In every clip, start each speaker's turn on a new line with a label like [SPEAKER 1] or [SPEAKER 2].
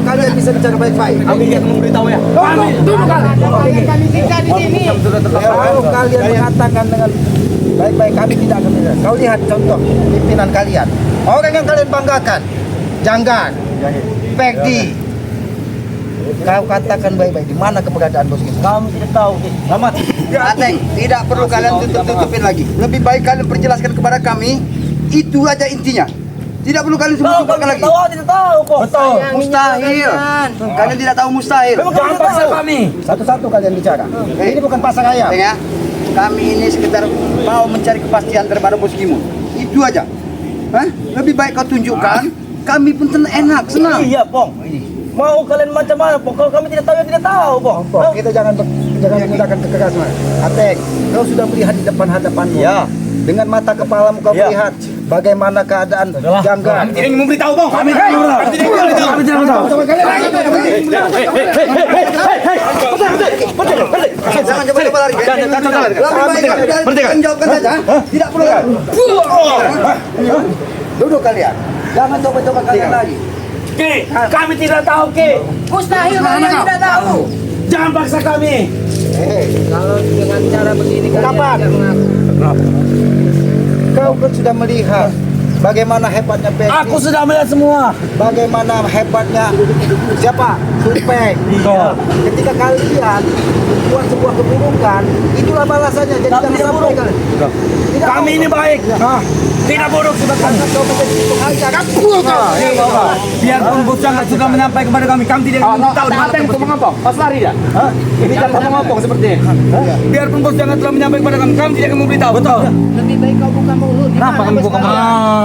[SPEAKER 1] kalian bisa bicara baik-baik.
[SPEAKER 2] Kami tidak memberitahu ya.
[SPEAKER 3] Kami tinggal di sini.
[SPEAKER 1] Kalau kalian mengatakan dengan baik-baik, kami tidak akan bicara. Kau lihat contoh pimpinan kalian, orang yang kalian banggakan, Janggan, Peggy. Kau katakan baik-baik, di mana keberadaan bos kita?
[SPEAKER 2] Kami tidak tahu. Selamat.
[SPEAKER 4] Ateng, tidak perlu kalian tutup-tutupin lagi. Lebih baik kalian perjelaskan kepada kami. Itu aja intinya. Tidak perlu kalian sembunyikan lagi.
[SPEAKER 2] Tidak tahu kok.
[SPEAKER 4] Betul. Mustahil. Kalian tidak tahu mustahil.
[SPEAKER 2] Jangan paksa kami.
[SPEAKER 1] Satu-satu kalian bicara. Ini bukan pasar ayam.
[SPEAKER 4] Ya, kami ini sekedar mau mencari kepastian daripada bos Kimun. Itu aja. Hah? Lebih baik kau tunjukkan. Kami pun enak, senang.
[SPEAKER 2] Iya, Pong. Mau kalian macam mana, Pong? Kalau kami tidak tahu, ya tidak tahu, Pong.
[SPEAKER 1] Kita jangan menggunakan kekerasan. Ateng, kau sudah melihat di depan hadapanmu.
[SPEAKER 2] Ya.
[SPEAKER 1] Dengan mata kepalamu kau melihat bagaimana keadaan Janggan.
[SPEAKER 2] Kami tidak ingin memberitahu, Pong. Kami tidak ingin memberitahu. Kami tidak memberitahu.
[SPEAKER 4] Jangan coba-coba lari. Lebih baik kalian jawabkan saja. Tidak perlu. Duduk kalian. Jangan coba-coba kalian lagi.
[SPEAKER 2] Ki, kami tidak tahu, Ki.
[SPEAKER 3] Mustahil kalian tidak tahu.
[SPEAKER 2] Jangan paksa kami.
[SPEAKER 3] Kalau dengan cara begini kalian
[SPEAKER 1] Kapan?
[SPEAKER 3] tidak mengaku.
[SPEAKER 1] Kau kan sudah melihat bagaimana hebatnya Peggy.
[SPEAKER 2] Aku sudah melihat semua.
[SPEAKER 1] Bagaimana hebatnya siapa? Supeng. Ketika kalian buat sebuah keburukan, itulah balasannya. Jadi
[SPEAKER 2] Tapi
[SPEAKER 1] jangan
[SPEAKER 2] tidak
[SPEAKER 1] sampai
[SPEAKER 2] buruk.
[SPEAKER 1] kalian. Tidak
[SPEAKER 2] Kami ini baik. Tidak buruk sudah kami.
[SPEAKER 1] kau menjadi itu aja.
[SPEAKER 2] Biarpun bos Janggan sudah menyampaikan kepada kami tidak ingin tahu.
[SPEAKER 5] Ateng itu mengapa? Pas lari dah. Ini jangan ngomong seperti ini.
[SPEAKER 2] Biarpun bos Janggan telah menyampaikan kepada kami tidak ingin memberitahu. Betul.
[SPEAKER 3] Lebih baik kau buka mulut.
[SPEAKER 2] Kenapa kamu buka mulut?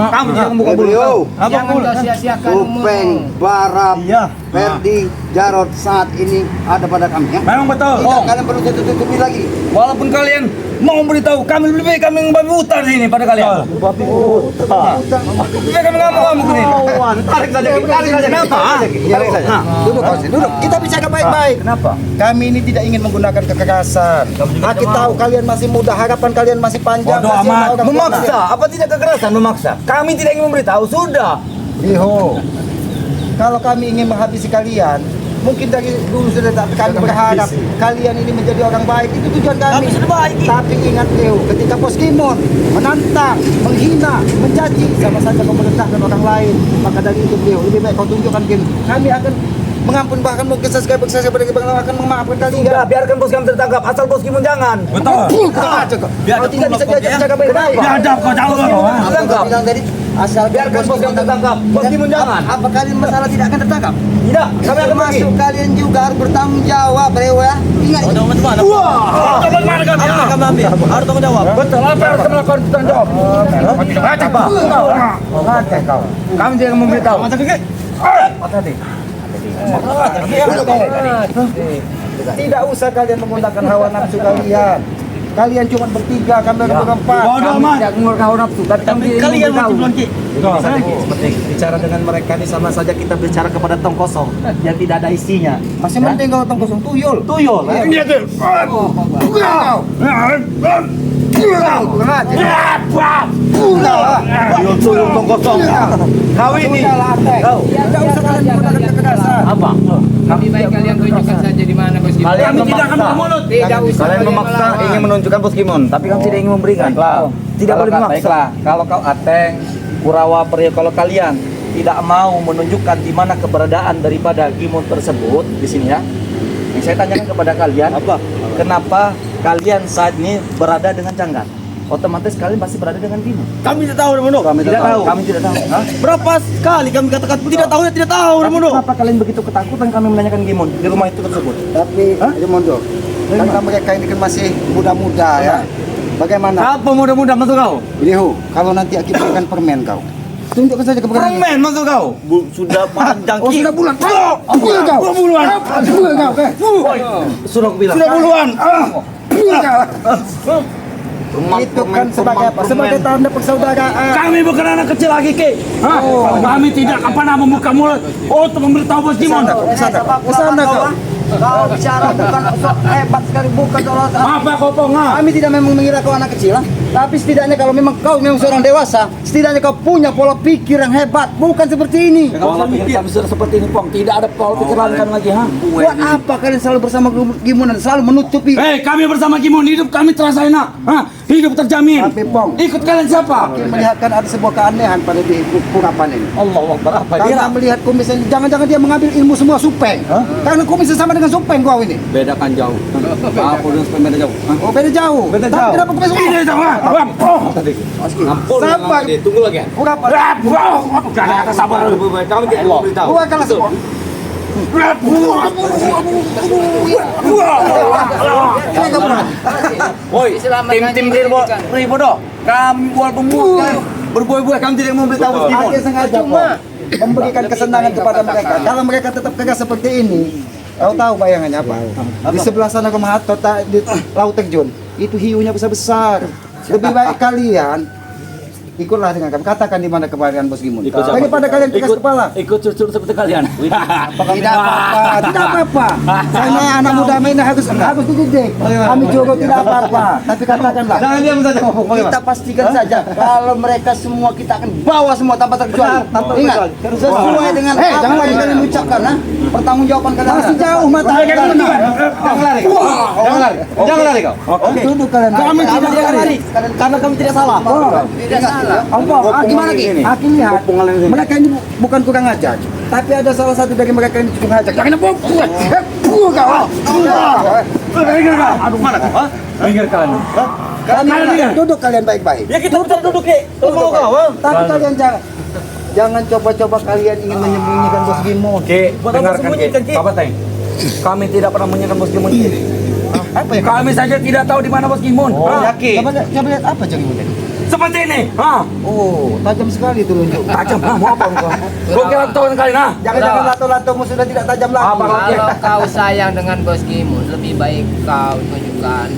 [SPEAKER 2] Kamu tidak membuka mulut.
[SPEAKER 4] Beliau,
[SPEAKER 2] Apa
[SPEAKER 3] Jangan
[SPEAKER 2] mulut?
[SPEAKER 3] kau sia-siakan
[SPEAKER 4] Upeng,
[SPEAKER 3] umurmu.
[SPEAKER 4] Barab,
[SPEAKER 2] Iya.
[SPEAKER 4] Ferdi, Jarod saat ini ada pada kami ya.
[SPEAKER 2] Memang betul.
[SPEAKER 4] Tidak kalian perlu tutup-tutupi lagi.
[SPEAKER 2] Walaupun kalian mau memberitahu, kami lebih baik kami membabi buta di sini pada kalian. Lebih baik kami ngamuk-ngamuk ini.
[SPEAKER 5] Tarik saja, tarik saja.
[SPEAKER 2] Kenapa?
[SPEAKER 5] Tarik saja.
[SPEAKER 1] Duduk, kau sini, duduk. Kita bicara baik-baik.
[SPEAKER 2] Kenapa?
[SPEAKER 1] Kami ini tidak ingin menggunakan kekerasan. Kita tahu kalian masih muda, harapan kalian masih panjang.
[SPEAKER 2] Bodoh
[SPEAKER 1] masih
[SPEAKER 2] amat.
[SPEAKER 1] orang
[SPEAKER 2] Memaksa. Apa tidak kekerasan memaksa? Kami tidak ingin memberitahu. Sudah.
[SPEAKER 1] Iho, kalau kami ingin menghabisi kalian, mungkin dari dulu sudah tak kami berharap kalian ini menjadi orang baik. Itu tujuan kami.
[SPEAKER 2] Kami sudah baik.
[SPEAKER 1] Tapi ingat Leo, ketika Bos Kimon menantang, menghina, mencaci, sama saja kau merendahkan orang lain. Maka dari itu Leo, lebih baik kau tunjukkan kami akan mengampun, bahkan mungkin sesekali akan memaafkan kalian.
[SPEAKER 2] Sudah, biarkan bos kami tertangkap. Asal bos Kimon jangan. Betul.
[SPEAKER 1] Kau tidak bisa jaga baik-baik.
[SPEAKER 2] Biadab kau jauh.
[SPEAKER 4] Aku bilang tadi asal
[SPEAKER 2] Biarkan bos kami tertangkap. Bos Kimon jangan.
[SPEAKER 4] Apa kalian masalah tidak akan tertangkap?
[SPEAKER 2] Tidak. Kami akan pergi.
[SPEAKER 4] Termasuk kalian juga harus bertanggung jawab, Leo ya. Ingat itu.
[SPEAKER 2] Wah. Bagaimana kami? Apa kami ambil? Harus tanggung jawab. Betul. Apa yang harus melakukan tanggung jawab? Baca pak. Kau. Kami tidak memberitahu.
[SPEAKER 1] Tidak usah kalian menggunakan hawa nafsu kalian. Kalian cuma bertiga, kami ada berempat.
[SPEAKER 2] Bodoh amat.
[SPEAKER 3] Tidak mengurus hawa nafsu. Tapi
[SPEAKER 2] Kalian masih belum Ki.
[SPEAKER 5] Seperti bicara dengan mereka ini sama saja kita bicara kepada tong kosong yang tidak ada isinya.
[SPEAKER 1] Masih mending kalau tong kosong tuyul.
[SPEAKER 5] Tuyul.
[SPEAKER 2] Ini tuh.
[SPEAKER 5] Tuyul tong kosong. Kau ini. Kau.
[SPEAKER 1] Tidak usah kalian menggunakan kekerasan.
[SPEAKER 5] Apa?
[SPEAKER 3] lebih baik kalian tunjukkan saja di mana bos Kimon.
[SPEAKER 5] Kalian
[SPEAKER 2] Kami tidak akan
[SPEAKER 5] memaksa.
[SPEAKER 2] bermulut.
[SPEAKER 3] Tidak usah
[SPEAKER 5] Kalian
[SPEAKER 3] kalian
[SPEAKER 5] memaksa
[SPEAKER 3] melawan.
[SPEAKER 5] ingin menunjukkan Bos Kimon, tapi kami tidak ingin memberikan. Tidak boleh memaksa.
[SPEAKER 6] Baiklah, kalau kau Ateng, Kurawa, Priyo, kalau kalian tidak mau menunjukkan di mana keberadaan daripada Kimon tersebut di sini ya. Yang saya tanyakan kepada kalian, kenapa kalian saat ini berada dengan Janggan? Otomatis kalian pasti berada dengan Kimon.
[SPEAKER 2] Kami tidak tahu, Ramono.
[SPEAKER 6] Kami tidak tahu. Kami tidak tahu. Hah?
[SPEAKER 2] Berapa kali kami katakan tidak tahu ya tidak tahu,
[SPEAKER 6] Tapi
[SPEAKER 2] Ramono.
[SPEAKER 6] kenapa kalian begitu ketakutan kami menanyakan Kimon di rumah itu tersebut?
[SPEAKER 1] Tapi Rimondo, karena mereka ini kan masih muda-muda ya. Bagaimana?
[SPEAKER 2] Apa mudah-mudah masuk kau?
[SPEAKER 1] Lihu, kalau nanti akibat dengan permen kau, tunjukkan saja keberanian.
[SPEAKER 2] Permen masuk kau.
[SPEAKER 5] Sudah panjang
[SPEAKER 1] Oh, sudah bulan. Bulan kau.
[SPEAKER 2] Bulan.
[SPEAKER 1] Bulan kau.
[SPEAKER 5] sudah aku bilang.
[SPEAKER 2] Sudah puluhan.
[SPEAKER 1] Bulan kau. Itu kan sebagai apa? Sebagai tanda persaudaraan.
[SPEAKER 2] Kami bukan anak kecil lagi, Ki. Hah? Kami tidak akan pernah membuka mulut untuk memberitahu Bos Kimon.
[SPEAKER 1] Kesana kau.
[SPEAKER 4] Kau bicara bukan sok hebat sekali, bukan kalau
[SPEAKER 2] Apa kau pong?
[SPEAKER 1] Kami tidak memang mengira kau anak kecil.
[SPEAKER 4] Tapi setidaknya kalau memang kau memang seorang dewasa, setidaknya kau punya pola pikir yang hebat, bukan seperti ini.
[SPEAKER 6] Pola pikir kami sudah seperti ini, Pong. Tidak ada pola pikir lain kami lagi, ha?
[SPEAKER 4] Buat apa kalian selalu bersama Gimun dan selalu menutupi?
[SPEAKER 2] Hei, kami bersama Gimun, hidup kami terasa enak. Hah? Hidup terjamin.
[SPEAKER 4] Tapi Pong,
[SPEAKER 2] Ikut kalian siapa?
[SPEAKER 4] Hakim melihatkan ada sebuah keanehan pada di ungkapan ini.
[SPEAKER 6] Allah Akbar, apa dia?
[SPEAKER 4] Karena melihat kumis ini, jangan-jangan dia mengambil ilmu semua supeng. Karena kumis sama dengan supeng kau ini.
[SPEAKER 6] Bedakan jauh. Apa dengan beda jauh? Hah?
[SPEAKER 4] Oh, beda jauh.
[SPEAKER 6] Beda
[SPEAKER 4] Tapi
[SPEAKER 6] jauh.
[SPEAKER 4] kenapa kumis
[SPEAKER 2] Ini
[SPEAKER 4] ini?
[SPEAKER 2] sama. Oh.
[SPEAKER 6] Ampun,
[SPEAKER 4] Sabar.
[SPEAKER 6] tunggu lagi.
[SPEAKER 4] Ungkapan.
[SPEAKER 2] Gak ada kata sabar.
[SPEAKER 6] Kami tidak mau beritahu.
[SPEAKER 4] Bukan kalah semua. Kalian kamu berani?
[SPEAKER 6] Woi, tim Ribodo, kami buat berbuai-buai, kami tidak mau beritahu Bos Gimun.
[SPEAKER 4] Hakim sengaja Pong memberikan kesenangan kepada mereka. Kalau mereka tetap tegas seperti ini, kau tahu bayangannya apa? Di sebelah sana Komahato, di Laut Terjun, itu hiunya besar-besar. Lebih baik kalian ikutlah dengan kami. Katakan di mana keberadaan Bos Gimun. Daripada kalian tegas kepala.
[SPEAKER 6] Ikut curcur seperti kalian.
[SPEAKER 4] Tidak apa-apa, tidak apa-apa. Karena anak muda ini harus dididik. Kami juga tidak apa-apa. Tapi katakanlah,
[SPEAKER 6] Jangan diam saja.
[SPEAKER 4] kita pastikan saja kalau mereka semua kita akan bawa semua tanpa terkecuali. Ingat, sesuai dengan apa yang kalian ucapkan, pertanggungjawaban kalian masih jauh mata.
[SPEAKER 6] Jangan lari. Jangan lari kau.
[SPEAKER 4] Tunduk kalian.
[SPEAKER 6] Kami tidak lari. Karena kami tidak salah.
[SPEAKER 3] Tidak salah.
[SPEAKER 4] Gimana Ki? Hakim lihat, mereka ini bukan kurang ajar, tapi ada salah satu dari mereka ini kurang ajar. Jangan buat
[SPEAKER 6] Aduh, mana kau? Minggir kalian.
[SPEAKER 4] kalian duduk kalian baik-baik.
[SPEAKER 6] Ya kita betul duduk, Ki. Mau kau?
[SPEAKER 4] Tapi kalian jangan coba-coba kalian ingin menyembunyikan Bos Gimun.
[SPEAKER 2] Oke, dengarkan
[SPEAKER 6] sembunyikan, Ki?
[SPEAKER 2] Bapak Teng. Kami tidak pernah menyangka Bos Gimun.
[SPEAKER 4] Apa ya?
[SPEAKER 2] Kami saja tidak tahu di mana Bos Gimun.
[SPEAKER 6] Yakin.
[SPEAKER 4] Coba lihat apa Bos Gimun tadi?
[SPEAKER 2] Seperti ini.
[SPEAKER 4] Oh, tajam sekali itu lunjuk.
[SPEAKER 2] Tajam. Mau apa engkau? Gua kira tahu kalian, ha?
[SPEAKER 4] Jangan-jangan lato-latomu sudah tidak tajam lagi.
[SPEAKER 2] Apa lagi?
[SPEAKER 3] Kalau kau sayang dengan Bos Gimun, lebih baik kau tunjukkan,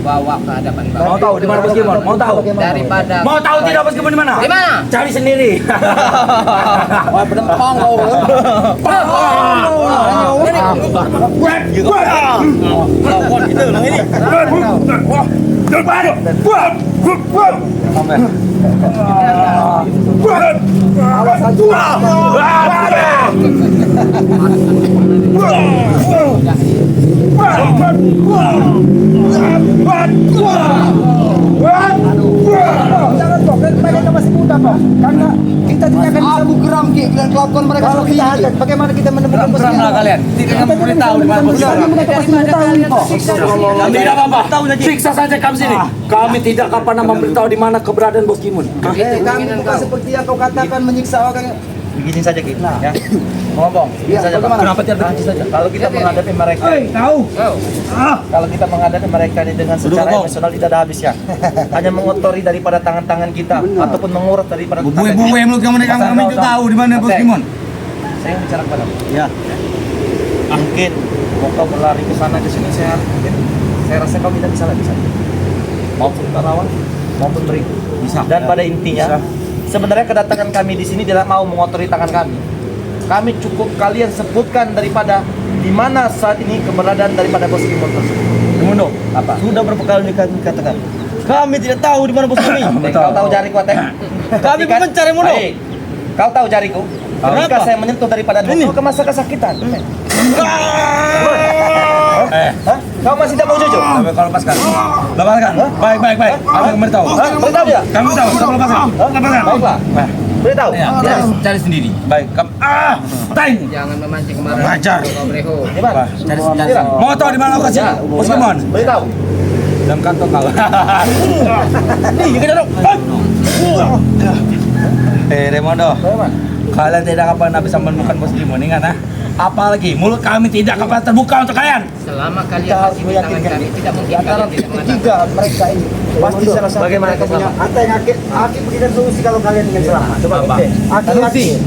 [SPEAKER 3] bawa ke hadapan
[SPEAKER 2] Mau
[SPEAKER 3] Bapak.
[SPEAKER 2] tahu di mana Bos Gimun? Mau tahu?
[SPEAKER 3] Daripada
[SPEAKER 2] Mau tahu tidak Bos Gimun di mana?
[SPEAKER 3] Di mana?
[SPEAKER 2] Cari sendiri.
[SPEAKER 6] Wah, berempong kau.
[SPEAKER 4] Jangan kok, mereka masih muda kok. Karena kita tidak akan bisa geram Ki dan kelakuan mereka seperti ini. Bagaimana kita menemukan Bos Gimun?
[SPEAKER 6] Kalian tidak mau beritahu di mana Bos Gimun.
[SPEAKER 4] Mereka pasti mengetahui kok.
[SPEAKER 2] Tidak apa-apa. Siksa saja kami sini. Kami tidak akan pernah memberitahu di mana keberadaan Bos Gimun.
[SPEAKER 4] Kami bukan seperti yang kau katakan menyiksa orang.
[SPEAKER 6] Begini saja, Ki. Ya. Ngomong,
[SPEAKER 4] Iya,
[SPEAKER 6] saja, Pak.
[SPEAKER 4] bagaimana?
[SPEAKER 6] Kenapa tidak begini saja? Kalau kita menghadapi mereka, kalau kita menghadapi mereka ini dengan secara emosional tidak ada habisnya. Hanya mengotori daripada tangan-tangan kita ataupun mengurat daripada
[SPEAKER 2] Buai-buai mulut kamu itu tahu di mana Bos Gimun.
[SPEAKER 6] Saya yang bicara kepadamu. Ya. Mungkin mau kau berlari ke sana ke sini saya rasa kau tidak bisa lagi sana. Maupun kawan maupun beriku.
[SPEAKER 2] Bisa.
[SPEAKER 6] Dan pada intinya sebenarnya kedatangan kami di sini tidak mau mengotori tangan kami. Kami cukup kalian sebutkan daripada di mana saat ini keberadaan daripada Bos Gimun tersebut.
[SPEAKER 2] Gimundo.
[SPEAKER 6] Apa?
[SPEAKER 5] Sudah berapa kali kami katakan? Kami tidak tahu di mana bos kami.
[SPEAKER 6] Kau tahu jariku, Teng?
[SPEAKER 5] Kami pun mencari Mundo.
[SPEAKER 6] Baik. Kau tahu jariku? Ketika saya menyentuh daripada dulu ke masa kesakitan. Hah? Kau masih tidak mau jujur?
[SPEAKER 2] Kami kau lepaskan. Lepaskan. Baik. Kami memberitahu.
[SPEAKER 6] Beritahu dia.
[SPEAKER 2] Kami tahu. Kita lepaskan. Lepaskan.
[SPEAKER 6] Baiklah. Beritahu.
[SPEAKER 2] Cari sendiri. Baik. Teng.
[SPEAKER 3] Jangan memancing kemarahan.
[SPEAKER 2] Wajar.
[SPEAKER 3] Kau Breho.
[SPEAKER 6] Di mana?
[SPEAKER 2] Cari sendiri. Mau tahu di mana lokasi Bos Gimun?
[SPEAKER 6] Beritahu.
[SPEAKER 2] Dalam kantong kau.
[SPEAKER 6] Nih, kita dong.
[SPEAKER 2] Remondo. Kalian tidak akan bisa menemukan Bos Gimun, ingat ha? Apalagi mulut kami tidak akan terbuka untuk kalian.
[SPEAKER 3] Selama kalian masih di tangan kami, tidak mungkin kalian tidak mengatakan.
[SPEAKER 4] Tiga mereka ini pasti salah satu
[SPEAKER 6] Bagaimana
[SPEAKER 4] mereka
[SPEAKER 6] kita
[SPEAKER 4] punya
[SPEAKER 6] selamat?
[SPEAKER 4] ada yang Hakim berikan solusi kalau kalian ingin selamat.
[SPEAKER 6] Coba apa?
[SPEAKER 4] Hakim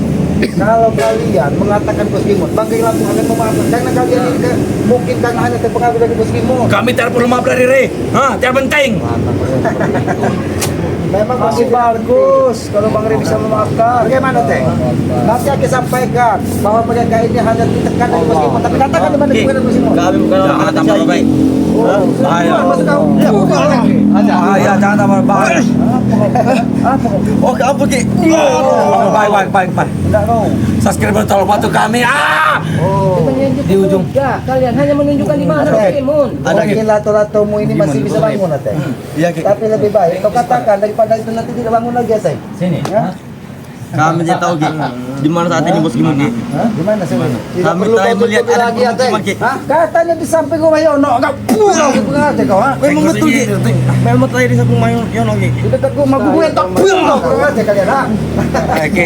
[SPEAKER 4] kalau kalian mengatakan Bos Gimun, Bangkai Lampung akan memaafkan karena kalian ini mungkin karena hanya terpengaruh dari Bos Gimun.
[SPEAKER 2] Kami tidak perlu maaf dari Re. Tidak penting.
[SPEAKER 4] Memang masih bagus kalau Bang Ri bisa memaafkan. Bagaimana Teh? Nanti aku sampaikan bahwa mereka ini hanya ditekan dari Bos Kimon. Tapi katakan di mana bukan Bos Kimon.
[SPEAKER 6] Kami bukan orang tambah baik.
[SPEAKER 4] Bahaya. Maksud kau? Ya bukan.
[SPEAKER 2] Bahaya, jangan tambah bahaya. Oke, ampun Ki. Baik.
[SPEAKER 4] Enggak kau.
[SPEAKER 2] Subscriber tolong bantu kami.
[SPEAKER 3] Di ujung. Ya, kalian hanya menunjukkan di mana Bos Kimon.
[SPEAKER 4] Mungkin lato-latomu ini masih bisa bangun Teh.
[SPEAKER 2] Iya, Ki.
[SPEAKER 4] Tapi lebih baik kau katakan daripada itu nanti tidak bangun lagi Teh.
[SPEAKER 2] Sini.
[SPEAKER 6] Kami tidak tahu Ki. Di mana saat ini Bos Kimon Ki?
[SPEAKER 4] Gimana sih? Tidak
[SPEAKER 6] Kami
[SPEAKER 4] perlu
[SPEAKER 6] terakhir
[SPEAKER 4] kau
[SPEAKER 6] melihat
[SPEAKER 4] tutupi
[SPEAKER 6] ada
[SPEAKER 4] lagi ya Teh.
[SPEAKER 6] pemukiman, Ki.
[SPEAKER 4] Hah? Katanya di samping rumah Yono, enggak pulau gitu aja kau ha.
[SPEAKER 6] Memang betul Ki. Memang terakhir di samping Mayon Yono Ki.
[SPEAKER 4] Di dekat rumah gue tak pulau kurang aja kalian ha.
[SPEAKER 2] Oke.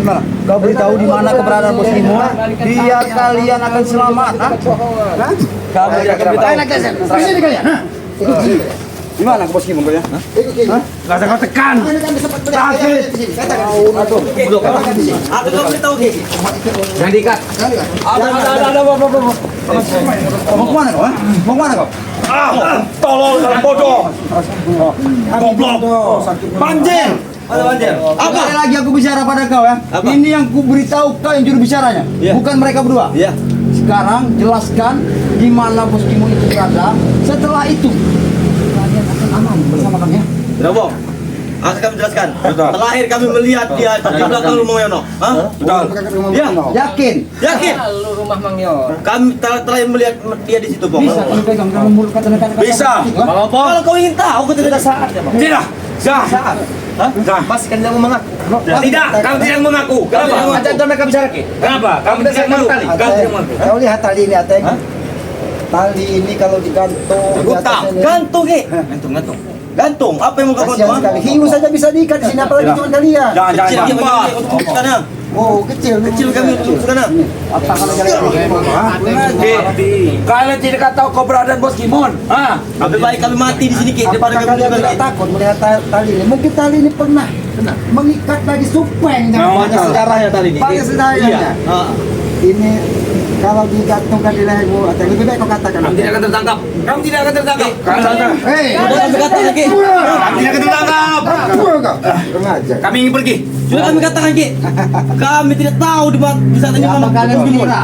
[SPEAKER 4] Gimana? Kau beritahu di mana keberadaan Bos Kimon biar kalian akan selamat ha. Hah?
[SPEAKER 2] Kami tidak akan beritahu.
[SPEAKER 4] Sini kalian ha. Di mana Bos Kimon kau ya? Ikut sini.
[SPEAKER 2] Enggak usah kau tekan.
[SPEAKER 6] Aku kau beritahu Ki.
[SPEAKER 2] Jangan diikat. Ada.
[SPEAKER 4] Mau kemana kau? Mau kemana kau?
[SPEAKER 2] Tolong dalam bodoh. Goblok. Banjir.
[SPEAKER 6] Ada banjir.
[SPEAKER 4] Apa lagi aku bicara pada kau ya?
[SPEAKER 6] Apa?
[SPEAKER 4] Ini yang ku beritahu kau yang juru bicaranya, bukan mereka berdua.
[SPEAKER 6] Iya.
[SPEAKER 4] Sekarang jelaskan di mana Bos Kimon itu berada. Setelah itu kalian akan aman bersama kami ya.
[SPEAKER 6] Tidak bohong. Akan kami jelaskan.
[SPEAKER 2] Betul.
[SPEAKER 6] Terakhir kami melihat dia di belakang rumah Yono. Hah?
[SPEAKER 2] Betul.
[SPEAKER 6] Ya.
[SPEAKER 4] Yakin?
[SPEAKER 6] Yakin?
[SPEAKER 3] Lalu rumah Mang Yor.
[SPEAKER 6] Kami terakhir melihat dia di situ, Bang.
[SPEAKER 4] Bisa kamu pegang kamu mulut kata-kata.
[SPEAKER 2] Bisa.
[SPEAKER 6] Kalau kau ingin tahu, kau tidak saatnya, Bang.
[SPEAKER 2] Tidak. Saat.
[SPEAKER 6] Hah?
[SPEAKER 2] Nah.
[SPEAKER 6] Mas kan tidak mau mengaku.
[SPEAKER 2] Tidak, kamu tidak mengaku. Kenapa?
[SPEAKER 6] Ajak mereka bicara Ki.
[SPEAKER 2] Kenapa? Kamu tidak mengaku. Kamu tidak mengaku.
[SPEAKER 4] Kau lihat tali ini Ateng. Tali ini kalau digantung di
[SPEAKER 6] Gutang.
[SPEAKER 4] atas ini.
[SPEAKER 6] Gantung, Ki.
[SPEAKER 2] Gantung.
[SPEAKER 6] Gantung. Apa yang mau kau
[SPEAKER 4] Kasihan
[SPEAKER 6] gantung?
[SPEAKER 4] sekali. Hiu saja bisa diikat di sini apalagi cuma kalian.
[SPEAKER 2] Jangan.
[SPEAKER 6] Kecil dia bagi untuk sekarang.
[SPEAKER 4] Oh, kecil.
[SPEAKER 6] Kecil kami untuk sekarang.
[SPEAKER 4] Apa kalau
[SPEAKER 2] Kalian tidak tahu keberadaan Bos Kimon.
[SPEAKER 6] Lebih baik kami mati di sini, Ki, daripada
[SPEAKER 4] apakah
[SPEAKER 6] kami
[SPEAKER 4] kalian
[SPEAKER 6] hidup
[SPEAKER 4] tidak
[SPEAKER 6] lagi.
[SPEAKER 4] takut melihat tali ini? Mungkin tali ini pernah mengikat lagi supeng.
[SPEAKER 6] Banyak sejarahnya tadi ini.
[SPEAKER 4] Banyak sejarahnya.
[SPEAKER 6] Iya.
[SPEAKER 4] Ini kalau digantungkan di lehermu, atau lebih baik kau katakan.
[SPEAKER 2] Kamu tidak akan tertangkap. Kamu tidak akan tertangkap.
[SPEAKER 4] Hei,
[SPEAKER 6] Sudah kami katakan, Ki.
[SPEAKER 2] Kamu tidak akan tertangkap.
[SPEAKER 4] kurang aja.
[SPEAKER 2] Kami ingin pergi.
[SPEAKER 6] Sudah kami katakan, Ki. Kami tidak tahu di saat ini
[SPEAKER 4] Apa
[SPEAKER 6] mana
[SPEAKER 4] kalian
[SPEAKER 6] Bos Kimon.
[SPEAKER 4] mengira?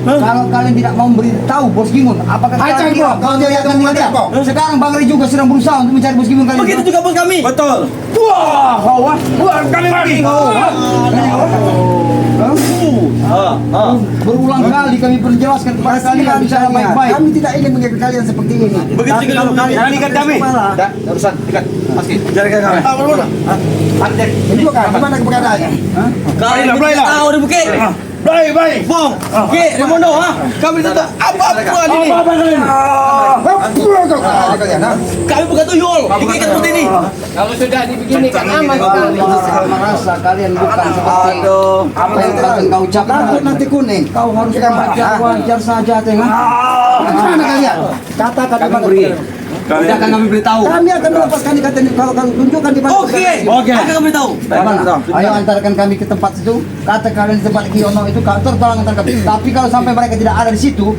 [SPEAKER 4] Kalau kalian tidak mau memberitahu Bos Kimon, apakah kalian kira kau tidak akan melihat? Sekarang Bang Ri juga sedang berusaha untuk mencari Bos Kimon kalian.
[SPEAKER 6] Begitu juga bos kami.
[SPEAKER 2] Betul. Kami pergi.
[SPEAKER 4] Berulang kali kami perjelaskan kepada kalian secara baik-baik. Kami tidak ingin menjaga kalian seperti ini.
[SPEAKER 6] Begitu juga
[SPEAKER 4] kalau kalian
[SPEAKER 2] Jangan ikat kami.
[SPEAKER 4] Tidak
[SPEAKER 2] Urusan ikat. Pasti. Jangan ikat kami.
[SPEAKER 4] Itu kan gimana keberadaannya?
[SPEAKER 6] Kami
[SPEAKER 2] Baiklah,
[SPEAKER 6] tidak
[SPEAKER 2] baiklah.
[SPEAKER 6] tahu di bukit.
[SPEAKER 2] Baik.
[SPEAKER 6] Bong, Ki, di mana ha? Kami tidak tahu apa ini.
[SPEAKER 4] Kalian, ha?
[SPEAKER 6] Kami bukan tuyul. Ikat seperti ini.
[SPEAKER 3] Kalau sudah dibeginikan aman sekali.
[SPEAKER 4] Kalau merasa kalian bukan seperti apa yang telah kau ucapkan nanti kuning. Kau harus wajar saja, tengah. Mana kalian? Katakan di mana?
[SPEAKER 6] Tidak akan kami beritahu.
[SPEAKER 4] Kami akan melepaskan ikat ini kalau kau tunjukkan di mana.
[SPEAKER 6] Oke. Akan kami beritahu.
[SPEAKER 4] Bagaimana? Ayo antarkan kami ke tempat itu. Kata kalian di tempat Kiono itu tolong antar kami. Tapi kalau sampai mereka tidak ada di situ,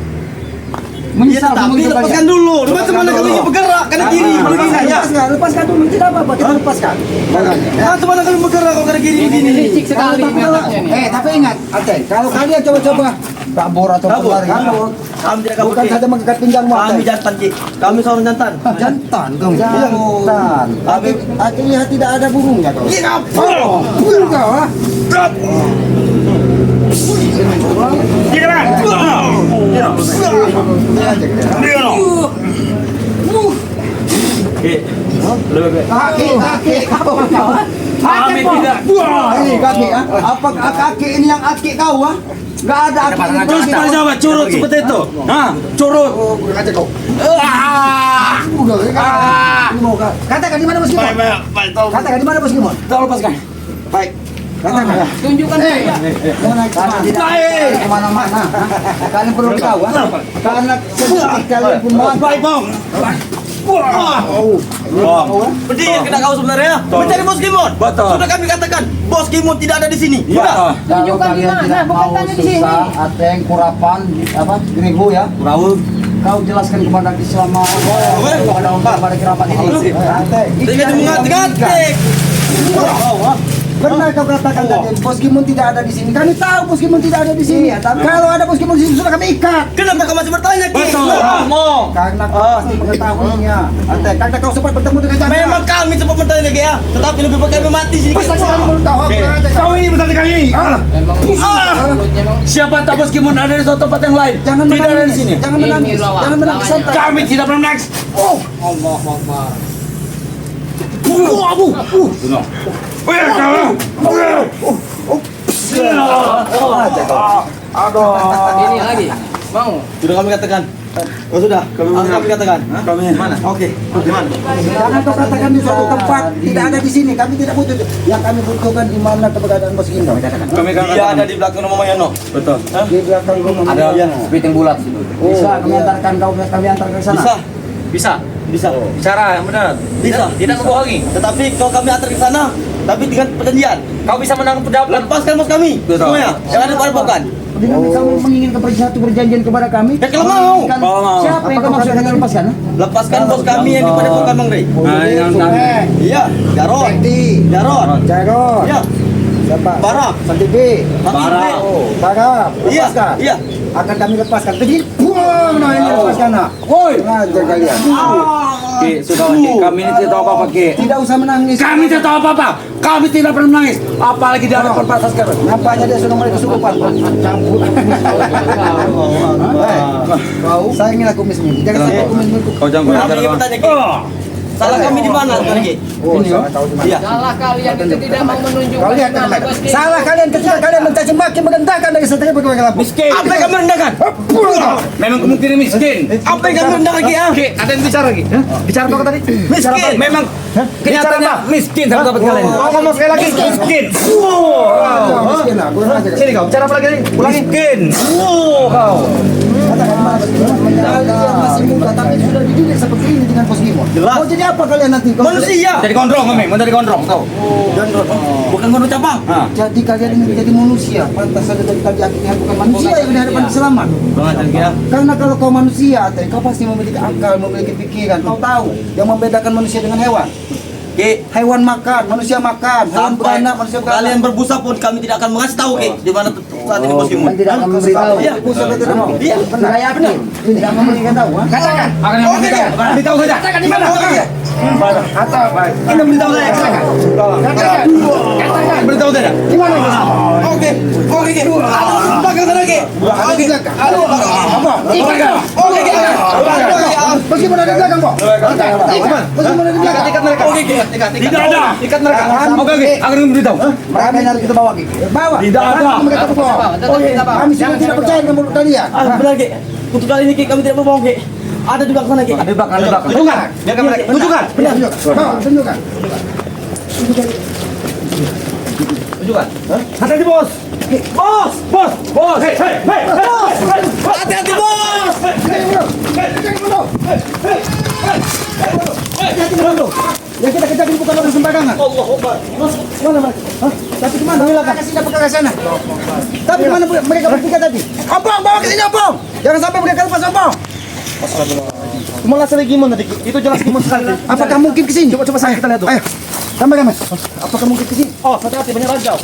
[SPEAKER 6] Ya
[SPEAKER 4] menyesal
[SPEAKER 6] tapi
[SPEAKER 4] kamu itu
[SPEAKER 6] lepaskan
[SPEAKER 4] kalian.
[SPEAKER 6] dulu. Bagaimana kami bergerak? Karena kiri, kalau gini saja.
[SPEAKER 4] Lepaskan dulu, tidak apa-apa, kita lepaskan.
[SPEAKER 6] Bagaimana kami bergerak kalau karena kiri begini?
[SPEAKER 3] Licik sekali menatapnya nih.
[SPEAKER 4] Tapi ingat, Ateng, kalau kalian coba-coba kabur atau
[SPEAKER 6] Kabur.
[SPEAKER 4] berlari, kabur.
[SPEAKER 6] Kami tidak kabur.
[SPEAKER 4] Bukan
[SPEAKER 6] Ki.
[SPEAKER 4] saja mengikat pinggangmu,
[SPEAKER 6] Kami
[SPEAKER 4] Ateng.
[SPEAKER 6] jantan, Ki. Kami seorang jantan.
[SPEAKER 4] Jantan, kau jantan. Aku lihat tidak ada burungnya kau.
[SPEAKER 6] Ki, kabur.
[SPEAKER 4] Burung kau, ha?
[SPEAKER 6] Ki, lebih baik.
[SPEAKER 4] Kaki, apa kau?
[SPEAKER 2] Kami tidak.
[SPEAKER 4] Ini kaki, ha? Apa kaki ini yang aki kau, ha? Gak ada aki ini.
[SPEAKER 2] Terus gimana coba curut seperti itu? Curut.
[SPEAKER 4] Kata kau. Katakan di mana Bos Kimon? Katakan di mana Bos Kimon?
[SPEAKER 2] Tolong lepaskan.
[SPEAKER 4] Baik. Katakan.
[SPEAKER 3] Tunjukkan saja.
[SPEAKER 4] Kemana-mana. Kalian perlu tahu, ha? Karena sedikit kalian pun mau.
[SPEAKER 2] Baik, Bang.
[SPEAKER 6] Berdiri kita kau sebenarnya. Mencari Bos Kimon.
[SPEAKER 2] Betul.
[SPEAKER 6] Sudah kami katakan, Bos Kimon tidak ada di sini.
[SPEAKER 2] Iya.
[SPEAKER 6] Sudah.
[SPEAKER 4] Kalau
[SPEAKER 3] Tunjukkan di
[SPEAKER 4] kalian
[SPEAKER 3] mana,
[SPEAKER 4] tidak
[SPEAKER 3] bukan
[SPEAKER 4] mau
[SPEAKER 3] tanya di sini.
[SPEAKER 4] susah, Ateng, Kurapan, apa, Gerigo ya.
[SPEAKER 6] Perahu.
[SPEAKER 4] kau jelaskan kepada selama kepada kerabat ini. Pernah kau katakan tadi Bos Gimun tidak ada di sini. Kami tahu Bos Gimun tidak ada di sini. Kalau ada Bos Gimun di sini sudah kami ikat.
[SPEAKER 2] Kenapa kau masih bertanya, Ki?
[SPEAKER 4] Karena kau pasti mengetahuinya. Karena kau sempat bertemu dengan Jangga.
[SPEAKER 2] Memang kami sempat bertanya, Ki, ya. Tetapi lebih baik kami mati sini.
[SPEAKER 4] Pasti kami belum tahu apa aja.
[SPEAKER 5] Kau ini bertanya kali.
[SPEAKER 3] Memang mulutnya memang
[SPEAKER 6] Siapa tahu Bos Gimun ada di suatu tempat yang lain?
[SPEAKER 4] Jangan
[SPEAKER 6] Tidak ada di
[SPEAKER 4] menangis.
[SPEAKER 6] sini.
[SPEAKER 4] Jangan menangis.
[SPEAKER 3] Ini lawan.
[SPEAKER 4] Jangan menangis santai.
[SPEAKER 5] Kami tidak pernah menangis.
[SPEAKER 3] Allahu Akbar. Ini lagi. Mau?
[SPEAKER 2] Sudah kami katakan. Oh sudah, kami katakan. Kami mana? Oke. Gimana?
[SPEAKER 4] Jangan kau katakan di suatu tempat tidak ada di sini. Kami tidak butuh. Yang kami butuhkan di mana keberadaan Bos Gimun.
[SPEAKER 2] Dia ada di belakang rumah Mayano. Betul.
[SPEAKER 4] Di belakang rumah.
[SPEAKER 3] Ada sepiting bulat situ.
[SPEAKER 4] Bisa kami antarkan kau, kami antarkan ke sana.
[SPEAKER 2] Bisa.
[SPEAKER 6] Bisa.
[SPEAKER 2] Bisa.
[SPEAKER 6] Bicara yang benar.
[SPEAKER 2] Bisa.
[SPEAKER 6] Tidak membohongi.
[SPEAKER 2] Tetapi kalau kami antar ke sana, tapi dengan perjanjian.
[SPEAKER 6] Kau bisa menang pendapat.
[SPEAKER 2] Lepaskan bos kami. Semuanya. Jangan ada padepokan.
[SPEAKER 4] Dengan kamu menginginkan satu perjanjian kepada kami.
[SPEAKER 2] Ya kalau mau.
[SPEAKER 6] Kalau mau.
[SPEAKER 4] Siapa yang kau maksud dengan lepaskan?
[SPEAKER 2] Lepaskan bos kami yang di padepokan, Bang Rey.
[SPEAKER 4] Nah,
[SPEAKER 2] Iya. Jarod. Jarod.
[SPEAKER 4] Jarod.
[SPEAKER 2] Iya.
[SPEAKER 4] Siapa?
[SPEAKER 2] Barak.
[SPEAKER 4] Santibi.
[SPEAKER 2] Barak.
[SPEAKER 4] Barak.
[SPEAKER 2] Iya.
[SPEAKER 4] Lepaskan.
[SPEAKER 2] Iya.
[SPEAKER 4] Akan kami lepaskan. Jadi, buang. Nah ini lepaskan. Nah.
[SPEAKER 6] Woi.
[SPEAKER 4] Ngajar kalian.
[SPEAKER 6] Ki, sudah Ki. Kami ini tidak tahu apa-apa, Ki.
[SPEAKER 4] Tidak usah menangis.
[SPEAKER 5] Kami tidak tahu apa-apa. Kami tidak pernah menangis. Apalagi di hadapan Pak Saskar.
[SPEAKER 4] Nampaknya dia sudah mulai kesurupan. Campur. Kau sayangilah kumis ini. Jangan sampai kumis ini.
[SPEAKER 6] Kau jangan
[SPEAKER 2] Kami ingin bertanya, Ki. Salah kami di mana, Ki?
[SPEAKER 4] Oh, salah tahu di mana.
[SPEAKER 2] Iya.
[SPEAKER 3] Salah kalian itu tidak mau menunjukkan
[SPEAKER 1] Kau lihat
[SPEAKER 3] di mana
[SPEAKER 1] kan,
[SPEAKER 3] Bos Gimun.
[SPEAKER 1] salah kalian ketika kalian mencaci maki merendahkan dari setengah pegawai kelapa.
[SPEAKER 5] Miskin.
[SPEAKER 2] Apa yang kamu rendahkan?
[SPEAKER 5] Memang kemungkinan miskin.
[SPEAKER 2] Apa yang kamu rendahkan, Ki?
[SPEAKER 5] Ki, ada yang bicara lagi? Bicara apa tadi? Bicara apa?
[SPEAKER 2] Miskin.
[SPEAKER 5] Memang kenyataannya miskin sama dapat kalian.
[SPEAKER 1] Oh, ngomong sekali lagi.
[SPEAKER 5] Miskin.
[SPEAKER 4] Miskin lah, kurang aja.
[SPEAKER 5] Sini kau, bicara apa lagi? Ulangi. Miskin. Kau.
[SPEAKER 4] Katakan mana Bos Gimun? Kalian masih muda tapi sudah dididik seperti ini dengan Bos Gimun.
[SPEAKER 2] Jelas.
[SPEAKER 4] Mau jadi apa kalian nanti?
[SPEAKER 2] Manusia.
[SPEAKER 5] Jadi gondrong kami, mau jadi gondrong kau.
[SPEAKER 2] Bukan gondong cabang.
[SPEAKER 4] Jadi kalian ingin menjadi manusia. Pantas saja dari tadi akhirnya bukan manusia yang di hadapan selamat. Karena kalau kau manusia, kau pasti memiliki akal, memiliki pikiran. Kau tahu yang membedakan manusia dengan hewan.
[SPEAKER 2] Ki,
[SPEAKER 4] Hewan makan, manusia makan. Hewan
[SPEAKER 2] sampai
[SPEAKER 4] beranak, manusia beranak.
[SPEAKER 2] kalian berbusa pun kami tidak akan mengasih tahu, Ki, di mana saat ini Bos Gimun.
[SPEAKER 4] Tidak akan memberitahu.
[SPEAKER 2] Iya.
[SPEAKER 4] Pusat tidak mau.
[SPEAKER 2] Iya.
[SPEAKER 4] Benar. Saya yakin. Tidak mau memberitahu. Ha?
[SPEAKER 1] Katakan.
[SPEAKER 5] Akan yang memberitahu. Beritahu saja.
[SPEAKER 1] Katakan di mana?
[SPEAKER 5] Kata baik.
[SPEAKER 2] Ini beritahu saya.
[SPEAKER 1] Katakan. Katakan.
[SPEAKER 5] Beritahu saja.
[SPEAKER 1] Di mana Bos?
[SPEAKER 2] Oke. Oke, Ki. Belakang sana, Ki.
[SPEAKER 1] Ada di belakang. Apa? Di belakang.
[SPEAKER 2] Oke, Ki.
[SPEAKER 1] Bos Gimun ada di belakang kok. Bos Gimun ada di belakang.
[SPEAKER 5] Ikat mereka.
[SPEAKER 2] Oke, Ki.
[SPEAKER 5] Tidak ada. Ikat mereka. Oke, oke. Akan memberitahu.
[SPEAKER 4] Mereka yang harus kita bawa. Ki. Bawa.
[SPEAKER 5] Tidak ada.
[SPEAKER 4] Mereka bawa.
[SPEAKER 3] Tetap kita bawa.
[SPEAKER 4] Kami sudah tidak percaya dengan mulut kalian.
[SPEAKER 2] Benar, Ki. Untuk kali ini, Ki, kami tidak berbohong, Ki. Ada di belakang sana, Ki.
[SPEAKER 6] Ada di belakang, ada di belakang.
[SPEAKER 5] Tunjukkan. Biarkan mereka. Tunjukkan.
[SPEAKER 4] Benar. Bawa, tunjukkan.
[SPEAKER 6] Tunjukkan.
[SPEAKER 5] Hati-hati bos. Bos. Bos. Bos. Hei, hei, hei. Bos.
[SPEAKER 2] Hati-hati, Bos.
[SPEAKER 4] Yang kita kejar ini bukan orang sembarangan. Mana mereka? Hah? Tapi kemana? Kasih dapat ke sana. Tapi kemana mereka bertiga tadi? Ompong, bawa ke sini Ompong. Jangan sampai mereka lepas Ompong.
[SPEAKER 5] Malah saya gimana tadi? Itu jelas gimana sekali.
[SPEAKER 4] Apakah mungkin ke sini?
[SPEAKER 5] Coba saya kita lihat tuh.
[SPEAKER 4] Ayo. Tambah kami. Apakah mungkin ke sini?
[SPEAKER 5] Oh, hati-hati banyak ranjau.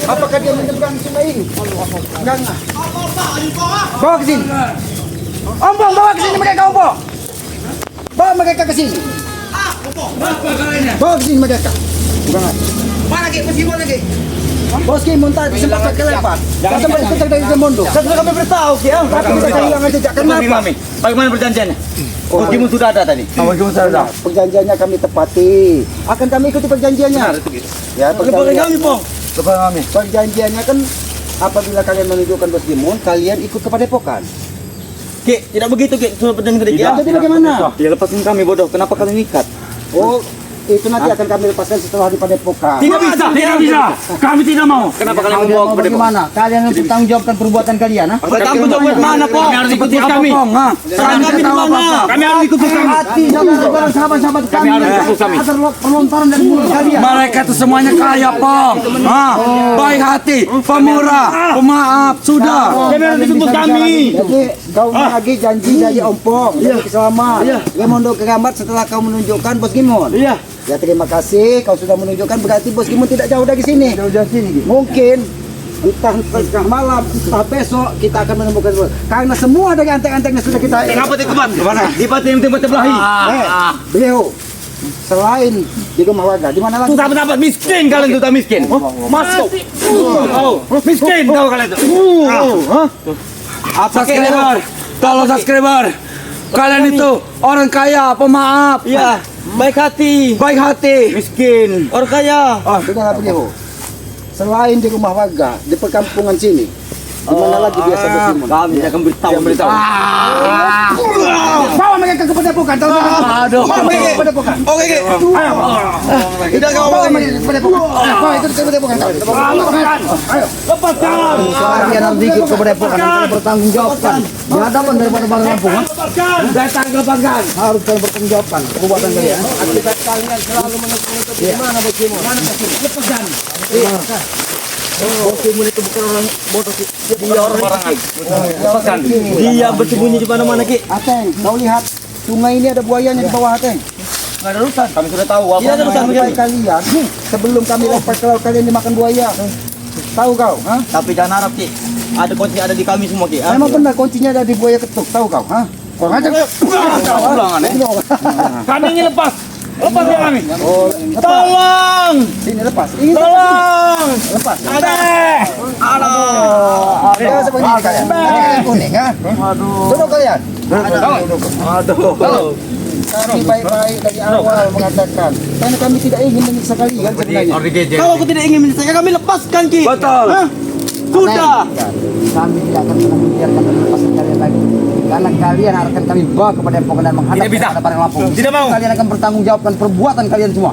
[SPEAKER 4] Apakah dia menyeberang sungai ini? Enggak. Bawa ke sini. Ompong, bawa ke sini mereka Ompong. Bawa mereka ke sini. Bawa ke sini mereka.
[SPEAKER 2] Mana, Ki? Bos Gimun lagi.
[SPEAKER 4] Bos Gimun tadi sempat kelewat. Dan sempat ikut dari Jemondo.
[SPEAKER 2] Saya sudah kami beritahu, Ki, ya.
[SPEAKER 4] Tapi kita kehilangan jejak. Kenapa?
[SPEAKER 6] Bagaimana perjanjiannya? Bos Gimun sudah ada tadi. Bos Gimun sudah ada.
[SPEAKER 4] Perjanjiannya kami tepati. Akan kami ikuti perjanjiannya. Ya,
[SPEAKER 2] Bagaimana kami, Pong?
[SPEAKER 4] Perjanjiannya kan apabila kalian menunjukkan Bos Gimun, kalian ikut ke padepokan.
[SPEAKER 2] Ki, tidak begitu, Ki. Sudah perjanjian tadi, Ki.
[SPEAKER 4] Jadi bagaimana?
[SPEAKER 6] Dia lepasin kami bodoh. Kenapa kalian ikat?
[SPEAKER 4] Oh, Itu nanti akan kami lepaskan setelah di Padepokan.
[SPEAKER 2] Tidak bisa. Kami tidak mau. Kenapa kalian membawa ke Padepokan?
[SPEAKER 4] Bagaimana? Kalian harus bertanggung jawabkan perbuatan kalian, ha?
[SPEAKER 2] Bertanggung jawab mana, Pong? Kami harus ikut kami. Serang kami di mana? Kami harus ikut kami.
[SPEAKER 4] Hati saudara-saudara sahabat-sahabat kami.
[SPEAKER 2] harus ikut kami.
[SPEAKER 4] Agar pelontaran dari mulut kalian.
[SPEAKER 6] Mereka itu semuanya kaya, Pong. Baik hati, pemurah, pemaaf, sudah.
[SPEAKER 2] Kami harus ikut kami.
[SPEAKER 4] Jadi kau lagi janji dari Ompong, jadi selamat. Dia mondok ke kamar setelah kau menunjukkan Bos Gimon.
[SPEAKER 2] Iya.
[SPEAKER 4] Ya terima kasih, kau sudah menunjukkan berarti Bos Gimon tidak jauh dari sini. Mungkin entah tengah malam, entah besok kita akan menemukan karena semua dari anteng-antengnya sudah kita.
[SPEAKER 2] Kenapa dikebat? Kemana? Di pati yang tempat belahi.
[SPEAKER 4] Beliau selain di rumah warga, di mana lagi?
[SPEAKER 2] Dapat miskin kalian tuh, tak miskin. Masuk. Miskin tahu kalian tuh.
[SPEAKER 6] Subscriber, tolong subscriber. Kalian itu orang kaya, pemaaf.
[SPEAKER 2] Iya. Baik hati.
[SPEAKER 6] Baik hati.
[SPEAKER 2] Miskin. Orang kaya.
[SPEAKER 4] Dengar beliau. Selain di rumah warga, di perkampungan sini, di mana lagi biasa Bos Gimon?
[SPEAKER 2] Kami akan beritahu.
[SPEAKER 4] Bawa mereka ke Padepokan.
[SPEAKER 6] Aduh.
[SPEAKER 4] Bawa mereka ke Padepokan.
[SPEAKER 2] Oke.
[SPEAKER 4] Tidak kau bawa mereka ke Padepokan. Bawa itu ke Padepokan. Ayo.
[SPEAKER 2] Lepaskan.
[SPEAKER 4] Kalian harus ikut ke Padepokan dan bertanggung jawabkan. Di hadapan daripada Bang Lampung.
[SPEAKER 2] Datang ke Lepaskan.
[SPEAKER 4] Harus kalian bertanggung jawabkan perbuatan kalian.
[SPEAKER 3] Akibat kalian selalu menutup di mana Bos Gimon? Mana Bos Gimon? Lepaskan.
[SPEAKER 2] Bos Gimon itu bukan orang bodoh. Dia orang barangan. Lepaskan. Dia bersembunyi di mana-mana, Ki.
[SPEAKER 4] Ateng, kau lihat sungai ini ada buayanya di bawah Ateng.
[SPEAKER 2] Enggak ada urusan. Kami sudah tahu apa.
[SPEAKER 4] Tidak ada urusan kalian. Sebelum kami lempar ke laut kalian dimakan buaya. Tahu kau? Ha?
[SPEAKER 2] Tapi jangan harap, Ki. Ada kunci ada di kami semua, Ki.
[SPEAKER 4] Memang benar kuncinya ada di buaya ketuk. Tahu kau? Ha? Kurang aja.
[SPEAKER 2] Kami ingin lepas. Lepas ya kami.
[SPEAKER 4] Tolong. Sini lepas. Ini
[SPEAKER 2] Tolong.
[SPEAKER 4] lepas.
[SPEAKER 2] Ada.
[SPEAKER 4] Ada seperti ini kalian. Ada kuning, ha? Duduk kalian.
[SPEAKER 2] Aduh.
[SPEAKER 4] Kami baik-baik dari awal mengatakan karena kami tidak ingin menyiksa kalian sebenarnya.
[SPEAKER 2] Kalau aku tidak ingin menyelesaikan, kami lepaskan, Ki. Betul. Sudah.
[SPEAKER 4] Kami tidak akan pernah membiarkan dan melepaskan kalian lagi. Karena kalian akan kami bawa kepada Padepokan dan menghadap
[SPEAKER 2] Tidak bisa.
[SPEAKER 4] kepada Padang Lampung.
[SPEAKER 2] Tidak mau.
[SPEAKER 4] Kalian akan bertanggung jawabkan perbuatan kalian semua.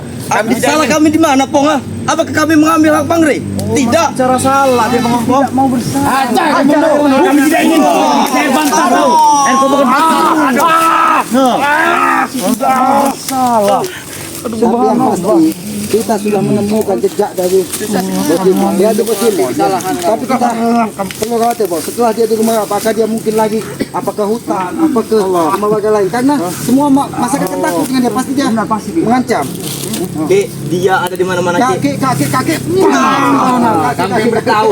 [SPEAKER 2] Salah kami di mana, Pong? Apakah kami mengambil hak Pangri? Tidak. Cara salah dia ngomong.
[SPEAKER 4] Tidak mau bersalah.
[SPEAKER 2] Kami tidak ingin. Saya bantah kau.
[SPEAKER 4] Salah. Subhanallah. Kita sudah menemukan jejak dari Bos Gimon. Dia di Bos Gimon. Tapi kita perlu khawatir, Bos. Setelah dia di rumah, apakah dia mungkin lagi apa ke hutan, apa ke sama warga lain? Karena semua masyarakat takut dengan dia. Pasti dia mengancam.
[SPEAKER 2] Ki, dia ada di mana-mana, Ki.
[SPEAKER 4] Kakek.
[SPEAKER 2] Kami beritahu.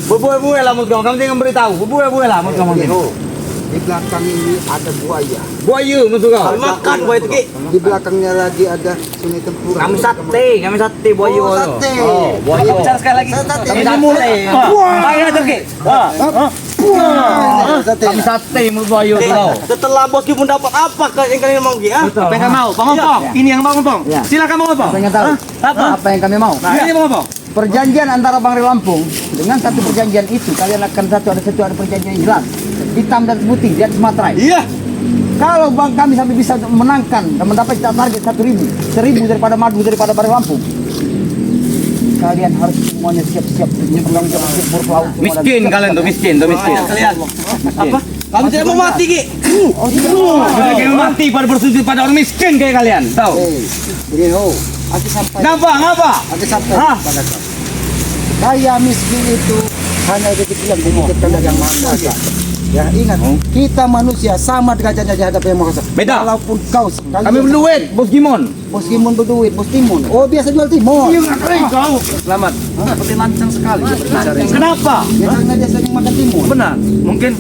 [SPEAKER 2] Berbuai-buai lah, Mutgong. Kami jangan beritahu. Berbuai-buai lah, Mutgong.
[SPEAKER 4] Di belakang ini ada buaya.
[SPEAKER 2] Buaya, Mutgong. Makan buaya itu, Ki.
[SPEAKER 4] Di belakangnya lagi ada sungai tempurung.
[SPEAKER 2] Kami sate buaya.
[SPEAKER 4] Oh, sate.
[SPEAKER 2] Buaya. Bicara sekali lagi. Kami sate. Baik aja, Ki.
[SPEAKER 4] Sate.
[SPEAKER 6] Kami sate mulut buaya
[SPEAKER 2] Ki,
[SPEAKER 6] tau.
[SPEAKER 2] setelah Bos Gimon dapat apa yang kalian mau, Ki? Apa yang kalian mau? Bang Ompong. Ini yang Bang Ompong. Silakan Bang Ompong.
[SPEAKER 4] Pengen tahu apa yang kami mau?
[SPEAKER 2] Nah, ini Bang Ompong.
[SPEAKER 4] Perjanjian antara Bang Lampung dengan satu perjanjian itu kalian akan ada perjanjian yang jelas hitam dan putih di atas materai.
[SPEAKER 2] Iya.
[SPEAKER 4] Kalau Bang kami sampai bisa menangkan dan mendapat target 1.000 daripada madu daripada Bang Lampung, kalian harus semuanya siap-siap bertanggung jawab buruk laut.
[SPEAKER 6] Miskin kalian tuh, miskin.
[SPEAKER 2] Kalian. Apa? Kami tidak mau mati, Ki.
[SPEAKER 6] Sudah kayak mati pada bersujud pada orang miskin kayak kalian, tahu?
[SPEAKER 4] Beliau, aku sampai.
[SPEAKER 6] Ngapa?
[SPEAKER 4] Aku sampai. Kaya miskin itu hanya rezeki yang dititipkan dari Yang Maha Kuasa. Ya ingat, kita manusia sama derajatnya di hadapan Yang Maha Kuasa.
[SPEAKER 6] Beda.
[SPEAKER 4] Walaupun kau sekali.
[SPEAKER 6] Kami berduit, Bos Gimon.
[SPEAKER 4] Bos Gimon berduit, Bos Timun. Oh biasa jual timun.
[SPEAKER 2] Kau.
[SPEAKER 6] Selamat. Seperti lancang sekali berbicara.
[SPEAKER 2] Kenapa?
[SPEAKER 4] Ya karena dia sering makan timun.
[SPEAKER 6] Benar. Mungkin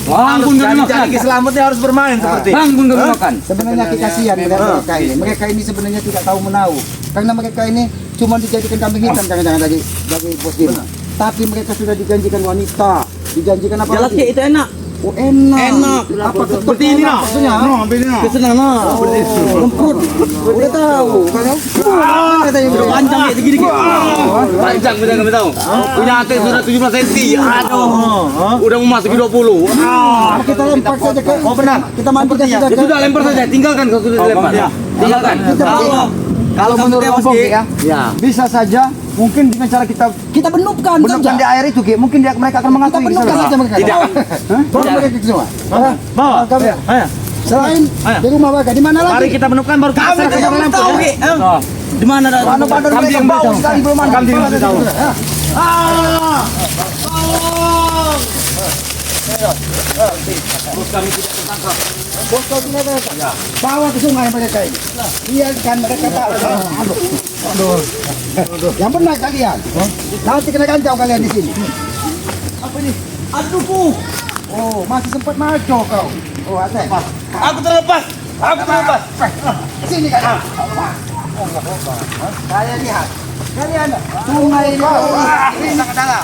[SPEAKER 6] Langsung kami makan.
[SPEAKER 2] Selamatnya harus bermain seperti.
[SPEAKER 6] Langsung kami makan.
[SPEAKER 4] Sebenarnya kita kasihan melihat mereka ini. Mereka ini sebenarnya tidak tahu menahu. Karena mereka ini cuma dijadikan kambing hitam jangan-jangan dari Bos Gimon. Tapi mereka sudah dijanjikan wanita, dijanjikan apa
[SPEAKER 2] Jelas,
[SPEAKER 4] lagi?
[SPEAKER 2] Ki, itu enak.
[SPEAKER 4] Oh enak.
[SPEAKER 2] Enak.
[SPEAKER 4] Apa
[SPEAKER 2] Seperti ini, nak.
[SPEAKER 4] maksudnya?
[SPEAKER 2] Kesenangan.
[SPEAKER 4] Lemput. Udah tahu kan? Katanya
[SPEAKER 2] Udah panjang kayak segini, Ki.
[SPEAKER 6] Panjang bener kami tahu. Punya hati sudah 17 cm. Aduh. Udah mau masuk 20.
[SPEAKER 4] kita lempar saja ke. Oh benar. Kita mandikan saja.
[SPEAKER 6] Ya sudah lempar saja. Tinggalkan kalau sudah dilempar. Tinggalkan.
[SPEAKER 4] Kalau menurut Om Ki ya,
[SPEAKER 5] Ya.
[SPEAKER 4] bisa saja mungkin dengan cara kita benupkan di air itu Ki, mungkin mereka akan mengakui. Kita benupkan saja mereka.
[SPEAKER 5] Tidak.
[SPEAKER 4] Bawa mereka ke semua.
[SPEAKER 5] Bawa.
[SPEAKER 4] Kami
[SPEAKER 5] Ayo.
[SPEAKER 4] selain
[SPEAKER 5] Ayo.
[SPEAKER 4] di rumah warga di mana
[SPEAKER 5] Mari
[SPEAKER 4] lagi?
[SPEAKER 5] kita menemukan baru kita
[SPEAKER 4] Kami
[SPEAKER 5] serahkan
[SPEAKER 4] yang
[SPEAKER 5] kepada
[SPEAKER 4] tahu,
[SPEAKER 5] Lampung,
[SPEAKER 4] Ki.
[SPEAKER 5] ya. Oh. Di mana ada?
[SPEAKER 4] Panu-panu
[SPEAKER 5] Kami
[SPEAKER 4] mereka
[SPEAKER 5] yang
[SPEAKER 4] bau
[SPEAKER 5] beritahu.
[SPEAKER 4] sekali belum mandi.
[SPEAKER 5] Kami yang beritahu.
[SPEAKER 4] Bos kau tidak ada. Bawa ke sungai mereka ini. Biarkan mereka tahu. Aduh. Yang benar kalian. Nanti kena gancau kalian di sini. Apa ini? Aduh. Oh, masih sempat maco kau. Oh, ada.
[SPEAKER 5] Aku terlepas. Aku terlepas.
[SPEAKER 4] Sini kalian. Kalian lihat. Kalian sungai ini. Ini sangat dalam.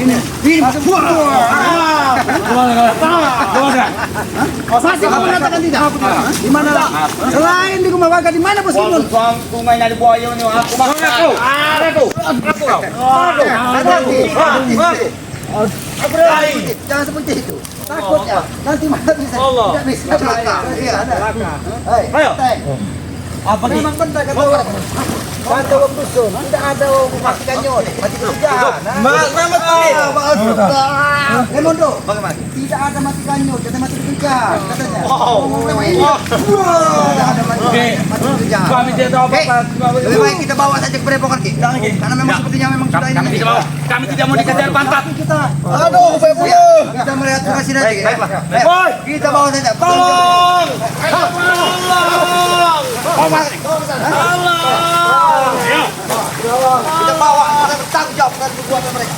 [SPEAKER 4] Ini masuk. Masih kamu mengatakan tidak? Di mana? Selain di rumah warga di mana Bos Kimun?
[SPEAKER 2] Sungai ada buaya ini aku makan. Aku.
[SPEAKER 4] Jangan seperti itu. Takut ya. Nanti malah bisa. Tidak bisa. Iya, ada.
[SPEAKER 5] Ayo.
[SPEAKER 4] Apa memang benar kata orang. Kata orang dusun, tidak ada orang memastikan nyot, mati kerjaan. Lemondo, bagaimana? Tidak ada matikan nyot, kata mati kerjaan, katanya. Tidak ada mati kerjaan.
[SPEAKER 5] Kami tidak tahu apa-apa.
[SPEAKER 4] Lebih baik kita bawa saja ke Padepokan Ki. Karena memang sepertinya memang sudah ini.
[SPEAKER 5] Kami tidak mau dikejar pantat.
[SPEAKER 4] Aduh, kita melihat lokasi nanti.
[SPEAKER 5] Boy,
[SPEAKER 4] Kita bawa saja.
[SPEAKER 5] tolong.
[SPEAKER 4] Kita bawa, kita bertanggung jawab atas perbuatan mereka.